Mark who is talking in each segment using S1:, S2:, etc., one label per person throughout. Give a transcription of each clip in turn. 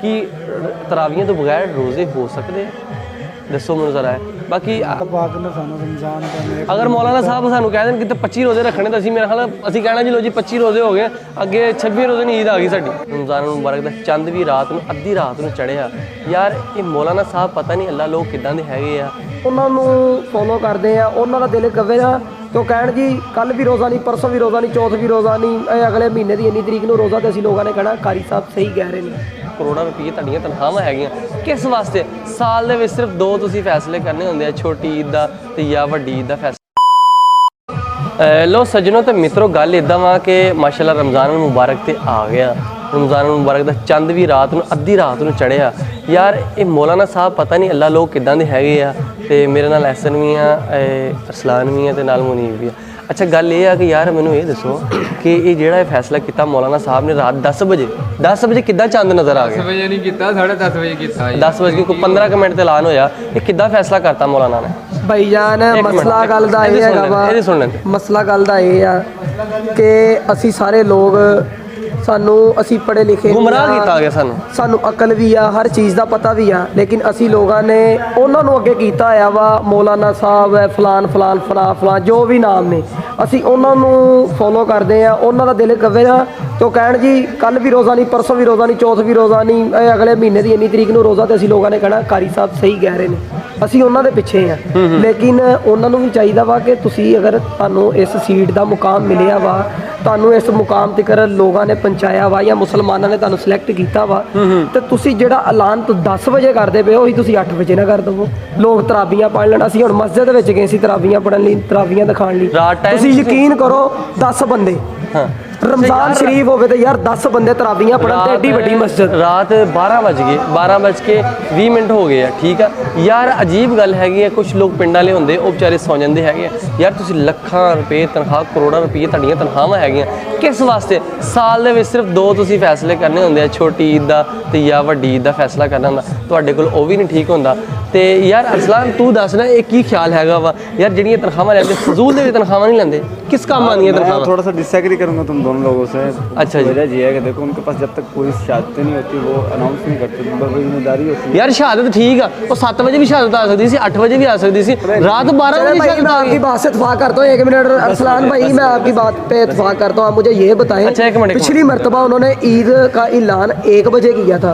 S1: कि तरावियां तो बगैर रोज़े हो सकते हैं? दसो मैं जरा है। बाकी अगर मौलाना साहब सानू कह दें कि 25 रोज़े रखने तो मेरा ख्याल असीं कहना जी लो जी 25 रोज़े हो गए, अगे 26 रोज़े ईद आ गई साडी। रमज़ान मुबारक दा चंद भी रात नूं अद्धी रात नूं चढ़िया। यार ये मौलाना साहब पता नहीं अल्लाह लोग किदां दे हैगे आ,
S2: उन्हां नूं फॉलो करदे आ, उन्हां दा दिल कवे ना तो कहण जी कल भी रोज़ा नहीं, परसों भी रोज़ा नहीं, चौथ भी रोज़ा नहीं, अगले महीने की इन्नी तरीक नूं रोज़ा, तो असीं लोगों ने कहना कारी साहब सही कह रहे हैं।
S1: करोड़ां रुपये तुहाडीਆਂ तनख्वाहां हैगियां किस वास्ते? साल दे विच सिर्फ 2 तुसीं फैसले करने हुंदे आ, छोटी ईद दा ते या वड्डी ईद दा फैसला। लो सज्जनों ते मित्रों, गल इदां वा कि माशाअल्लाह रमज़ान मुबारक ते आ गया। रमज़ान मुबारक दा चंद भी रात नूं अद्धी रात नूं चढ़िया। यार ये मौलाना साहब पता नहीं अल्लाह लोग किदां दे हैगे आ। ते मेरे नाल एहसन भी आ, अरसलान भी आ, ते नाल मुनीब भी आ। अच्छा गल ये है कि यार मैनू ये दसो कि ये जिहड़ा फैसला किया मौलाना साहब ने रात 10 बजे किद्दां चंद नज़र आ गया?
S3: 10 बजे नहीं किया, 10:30 बजे किया।
S1: 10 बजे कोई 15 मिनट ते ऐलान होया, ये किद्दां फैसला करता मौलाना ने?
S2: भाईजान मसला गल दा ये हैगा वा, मसला गल दा ये आ कि असी सारे लोग सानू असी पढ़े लिखे
S1: गुमराह किया गया,
S2: सानू अकल भी आ, हर चीज़ का पता भी आ, लेकिन असी लोगों ने उन्होंने अगे किया होया वा मौलाना साहब है फलान फलान फलान फलान जो भी नाम ने, असी उन्होंने फॉलो करते हैं। उन्होंने दिल कवे ना तो कहण जी कल भी रोज़ा नहीं, परसों भी रोज़ा नहीं, चौथ भी रोज़ा नहीं, अगले महीने की इन्नी तरीक नूं रोज़ा, तो असी लोगों ने कहना कारी साहब सही कह रहे हैं, असी उन्होंने पिछे हैं। लेकिन उन्होंने भी चाहिए वा कि तुसी अगर तुहानू इस सीट का मुकाम मिलिया वा, तुहानू इस मुकाम तक लोगों ने पहुँचाया वा या मुसलमानों ने तुहानू सिलेक्ट किया वा, तो तुसी जिहड़ा ऐलान तो 10 बजे करते पे हो, तुसी 8 बजे ना कर दवो। लोग तराबियां पढ़ लेना। असीं हुण मस्जिद विच गए सी तराबियां पढ़न लई, तराबियां दिखाण लई, तुसी यकीन करो 10 बंदे रमज़ान शरीफ होवे तो यार 10 बंदे तराबियां पढ़न, एडी वड्डी मस्जिद।
S1: रात 12 बज के 20 मिनट हो गए, ठीक है यार। अजीब गल हैगी है, कुछ लोग पिंड वाले होंदे वो बेचारे सौ जाते हैं यार। तुसीं लखां रुपये तनख्वाह, करोड़ां रुपये तुहाडीਆਂ तनख्वाहां हैगियां किस वास्ते? साल दे विच सिर्फ 2 तुसीं फैसले करने होंदे आ, छोटी ईद दा ते या वड्डी ईद दा फैसला करना हुंदा, तुहाडे कोल ओह भी नहीं ठीक हुंदा। ते यार अरसलान तू दस ना, एक की ख्याल हैगा वा यार जिहड़ियां तनख्वाहां लैंदे फजूल दे तनख्वाहां नहीं लैंदे, किस काम आंदियां तनख्वाहां?
S4: थोड़ा सा डिसएग्री करूंगा तुम दोनों लोगों से।
S1: अच्छा जी।
S4: वजह ये है कि देखो उनके पास जब तक कोई शहादत नहीं होती वो अनाउंस नहीं करते, जिम्मेदारी होती है।
S1: यार शहादत ठीक है, वो 7 बजे भी शहादत आ सकती थी, 8 बजे भी आ सकती थी, रात 12 बजे
S2: मैं आपकी बात से इत्तेफाक करता हूँ। 1 मिनट अरसलान भाई, मैं आपकी बात पे इत्तेफाक करता हूँ। आप मुझे ये बताएं,
S1: अच्छा, एक मिनट।
S2: पिछली मरतबा उन्होंने ईद का ऐलान 1 बजे किया था,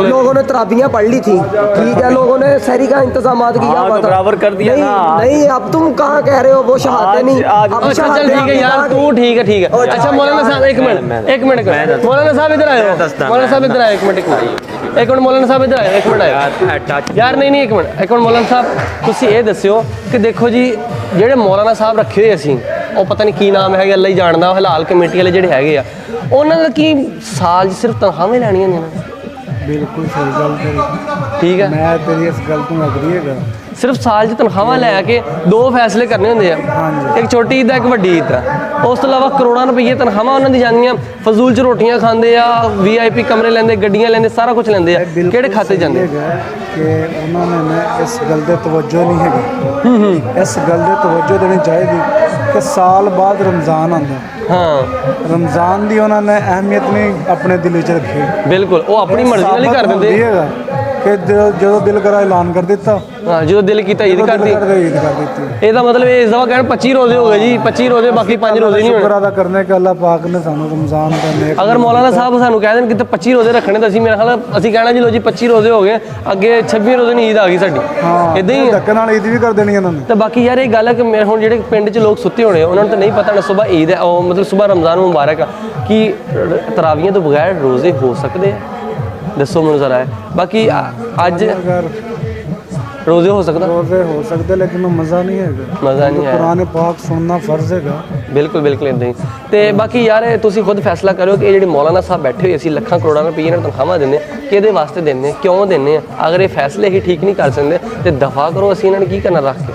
S2: लोगों ने तराबियां पढ़ ली थी, ठीक है, लोगों ने सहरी का इंतजाम किया हुआ था,
S4: बराबर कर दिया ना।
S2: नहीं अब तुम कहाँ कह रहे हो वो शहादत नहीं।
S1: चल ठीक है यार, तू ठीक है। अच्छा मौलाना साहब एक मिनट मौलाना साहब इधर आए, मौलाना साहब इधर आए, एक मिनट मौलाना साहब इधर आए, एक मिनट आए यार। नहीं एक मिनट मौलाना साहब तुसीं ये दस्सिओ कि देखो जी ਜਿਹੜੇ मौलाना साहब रखे हुए ਅਸੀਂ ਉਹ पता नहीं की नाम है, अल्लाह ही जानता, हलाल कमेटी वाले ਜਿਹੜੇ ਹੈਗੇ ਆ ਉਹਨਾਂ ਦਾ ਕੀ ਸਾਲ 'ਚ ਸਿਰਫ ਤਨਖਾਹਾਂ ਲੈਣੀਆਂ ਨੇ?
S5: बिल्कुल सही गल करी,
S1: ठीक है,
S5: मैं तेरी इस गल तो अग्री है।
S1: सिर्फ साल 'ਚ तनख्वाहां लैके 2 फैसले करने होंगे आ, एक छोटी ईद एक वड्डी ईद का। उस तो इलावा करोड़ों रुपये तनख्वाहां उन्होंने दी जांदियां, फजूल च रोटियां खांदे आ, VIP कमरे लेंदे, गड्डियां लेंदे, सारा कुछ लेंदे आ, किहड़े खाते जांदे?
S5: कि उन्होंने इस गल दे तवज्जो नहीं है, इस गल दे तवज्जो देनी चाहिए कि साल बाद रमज़ान आंदा।
S1: हाँ,
S5: रमज़ान की उन्होंने अहमियत नहीं अपने दिल च रखी।
S1: बिल्कुल वो अपनी मर्जी नाल ही कर देंदे
S5: कि जो दिल करा ऐलान कर दिता।
S1: हाँ, जो दिल किया ईद कर दी। ਇਹਦਾ मतलब इस दफा कहना 25 रोजे हो गए जी, 25 रोजे, बाकी 5 रोजे नहीं
S5: शुक्र अदा करने का अल्लाह पाक ने सानू रमज़ान का नेक।
S1: अगर मौलाना साहब सानू कह दें कि 25 रोजे रखने तो मेरा ख्याल असीं कहना जी लो जी 25 रोजे हो गए, अगे 26 रोजे नहीं ईद आ गई साडी।
S5: हाँ,
S1: इदां ही
S5: धक्के नाल ईद भी कर देनी उन्होंने।
S1: तो बाकी यार ये गल है कि मेरे हुण जिहड़े पिंड च लोग सुत्ते होने उन्होंने तो नहीं पता ना सुबह ईद है, मतलब सुबह रमज़ान मुबारक है कि तरावियां तो बगैर रोजे हो सकते हैं? दसो मैं जरा है। बाकी अज रोजे हो सकता,
S5: रोजे हो सकते, लेकिन मज़ा नहीं है,
S1: मज़ा नहीं है।
S5: कुरान पाक सुनना फर्ज है।
S1: बिल्कुल बिल्कुल इदां ही। तो बाकी यार तुसीं खुद फैसला करो कि जिहड़े मौलाना साहब बैठे हुए असीं लखां करोड़ां रुपये इन्हां नूं तनख्वाहां दिंदे, किहदे वास्ते दिंदे, क्यों दिंदे? अगर ये फैसले ही ठीक नहीं कर सकते तो दफा करो, असीं इन्हां नूं की करना रख के।